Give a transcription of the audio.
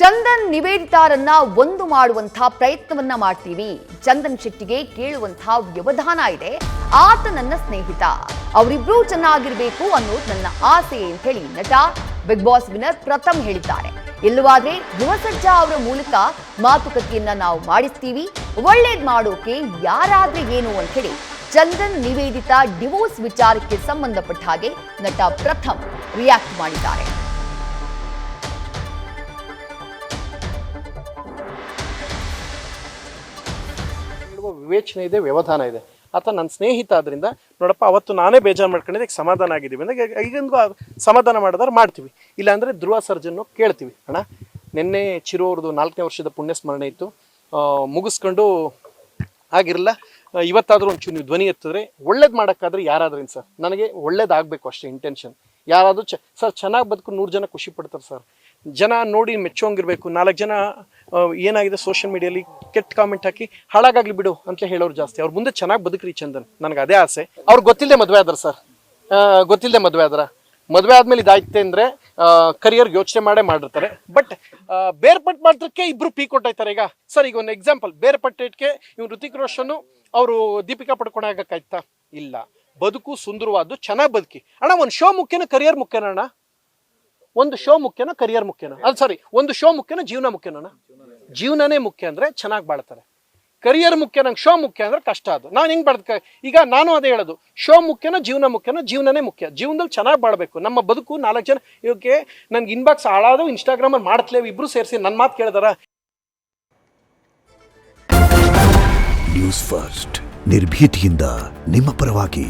ಚಂದನ್ ನಿವೇದಿತಾರನ್ನ ಒಂದು ಮಾಡುವಂತ ಪ್ರಯತ್ನವನ್ನ ಮಾಡ್ತೀವಿ. ಚಂದನ್ ಶೆಟ್ಟಿಗೆ ಕೇಳುವಂತ ವ್ಯವಧಾನ ಇದೆ. ಆತ ನನ್ನ ಸ್ನೇಹಿತ, ಅವರಿಬ್ರು ಚೆನ್ನಾಗಿರ್ಬೇಕು ಅನ್ನೋದು ನನ್ನ ಆಸೆ ಅಂತ ಹೇಳಿ ನಟ ಬಿಗ್ ಬಾಸ್ ವಿನ್ನರ್ ಪ್ರಥಮ್ ಹೇಳಿದ್ದಾರೆ. ಇಲ್ಲವಾದ್ರೆ ಯುವ ಸರ್ಜಾ ಅವರ ಮೂಲಕ ಮಾತುಕತೆಯನ್ನ ನಾವು ಮಾಡಿಸ್ತೀವಿ, ಒಳ್ಳೇದ್ ಮಾಡೋಕೆ ಯಾರಾದ್ರೆ ಏನು ಅಂತ ಹೇಳಿ ಚಂದನ್ ನಿವೇದಿತಾ ಡಿವೋರ್ಸ್ ವಿಚಾರಕ್ಕೆ ಸಂಬಂಧಪಟ್ಟ ಹಾಗೆ ನಟ ಪ್ರಥಮ್ ರಿಯಾಕ್ಟ್ ಮಾಡಿದ್ದಾರೆ. ವಿವೇಚನೆ ಇದೆ, ವ್ಯವಧಾನ ಇದೆ. ಆತ ನನ್ನ ಸ್ನೇಹಿತ ಆದ್ರಿಂದ ನೋಡಪ್ಪ ಅವತ್ತು ನಾನೇ ಬೇಜಾರು ಮಾಡ್ಕೊಂಡಿದ್ದೆ, ಈಗ ಸಮಾಧಾನ ಆಗಿದ್ದೀವಿ ಅಂದರೆ ಈಗೊಂದು ಸಮಾಧಾನ ಮಾಡಿದ್ರೆ ಮಾಡ್ತೀವಿ. ಇಲ್ಲಾಂದರೆ ಧ್ರುವ ಸರ್ಜನ್ನು ಕೇಳ್ತೀವಿ, ಅಣ್ಣ ನಿನ್ನೆ ಚಿರು ಅವ್ರದ್ದು 4ನೇ ವರ್ಷದ ಪುಣ್ಯ ಸ್ಮರಣೆ ಇತ್ತು, ಮುಗಿಸ್ಕೊಂಡು ಆಗಿರಲ್ಲ, ಇವತ್ತಾದರೂ ಒಂಚೂರು ನೀವು ಧ್ವನಿ ಎತ್ತಿದ್ರೆ ಒಳ್ಳೇದು ಮಾಡೋಕ್ಕಾದ್ರೆ ಯಾರಾದ್ರೇನು ಸರ್, ನನಗೆ ಒಳ್ಳೇದಾಗಬೇಕು ಅಷ್ಟೇ ಇಂಟೆನ್ಷನ್. ಯಾರಾದರೂ ಸರ್ ಚೆನ್ನಾಗಿ ಬದುಕು 100 ಜನ ಖುಷಿ ಪಡ್ತಾರೆ ಸರ್, ಜನ ನೋಡಿ ಮೆಚ್ಚೋಂಗಿರ್ಬೇಕು. 4 ಜನ ಏನಾಗಿದೆ ಸೋಷಿಯಲ್ ಮೀಡಿಯಲ್ಲಿ ಕೆಟ್ಟ ಕಾಮೆಂಟ್ ಹಾಕಿ ಹಾಳಾಗಲಿ ಬಿಡು ಅಂತ ಹೇಳೋರು ಜಾಸ್ತಿ. ಅವ್ರ ಮುಂದೆ ಚೆನ್ನಾಗಿ ಬದುಕ್ರಿ ಚಂದನ್, ನನಗೆ ಅದೇ ಆಸೆ. ಅವ್ರು ಗೊತ್ತಿಲ್ಲದೆ ಮದುವೆ ಆದ್ರ ಸರ್, ಗೊತ್ತಿಲ್ಲದೆ ಮದುವೆ ಆದ್ರ. ಮದುವೆ ಆದ್ಮೇಲೆ ಇದಾಯ್ತೆ ಅಂದರೆ ಕರಿಯರ್ಗೆ ಯೋಚನೆ ಮಾಡಿರ್ತಾರೆ. ಬಟ್ ಬೇರ್ಪಟ್ಟು ಮಾಡೋದಕ್ಕೆ ಇಬ್ರು ಪೀಕ್ ಕೊಟ್ಟಾಯ್ತಾರೆ. ಈಗ ಸರ್ ಈಗ ಒಂದು ಎಕ್ಸಾಂಪಲ್, ಬೇರ್ಪಟ್ಟಿಗೆ ಇವ್ನು ಋತಿಕ್ ರೋಷನ್ ಅವರು ದೀಪಿಕಾ ಪಡ್ಕೊಂಡು ಆಗಕ್ಕಾಯ್ತಾ? ಇಲ್ಲ. ಬದುಕು ಸುಂದರವಾದ್ದು, ಚೆನ್ನಾಗಿ ಬದುಕಿ ಅಣ್ಣ. ಒಂದು ಶೋ ಮುಖ್ಯನ ಕರಿಯರ್ ಮುಖ್ಯನ ಅಣ್ಣ? ಒಂದು ಶೋ ಮುಖ್ಯನ ಕರಿಯರ್ ಮುಖ್ಯನ? ಅದು ಸಾರಿ, ಒಂದು ಶೋ ಮುಖ್ಯನ ಜೀವನ ಮುಖ್ಯನ? ಜೀವನನೇ ಮುಖ್ಯ ಅಂದರೆ ಚೆನ್ನಾಗಿ ಬಾಳ್ತಾರೆ. ಕರಿಯರ್ ಮುಖ್ಯ, ನಂಗೆ ಶೋ ಮುಖ್ಯ ಅಂದರೆ ಕಷ್ಟ. ಅದು ನಾನು ಹೆಂಗೆ ಬಾಳ್ದ, ಈಗ ನಾನು ಅದೇ ಹೇಳೋದು, ಶೋ ಮುಖ್ಯನ ಜೀವನ ಮುಖ್ಯನ? ಜೀವನನೇ ಮುಖ್ಯ. ಜೀವನದಲ್ಲಿ ಚೆನ್ನಾಗಿ ಬಾಳ್ಬೇಕು. ನಮ್ಮ ಬದುಕು 4 ಜನ ಇವಕ್ಕೆ ನನ್ಗೆ ಇನ್ಬಾಕ್ಸ್ ಹಾಳಾದ್ರು ಇನ್ಸ್ಟಾಗ್ರಾಮಲ್ಲಿ ಮಾಡ್ತಲೇವು ಇಬ್ರು ಸೇರಿಸಿ ನನ್ನ ಮಾತು ಕೇಳಿದಾರ. ನ್ಯೂಸ್ ಫಸ್ಟ್ ನಿರ್ಭೀತಿಯಿಂದ ನಿಮ್ಮ ಪರವಾಗಿ.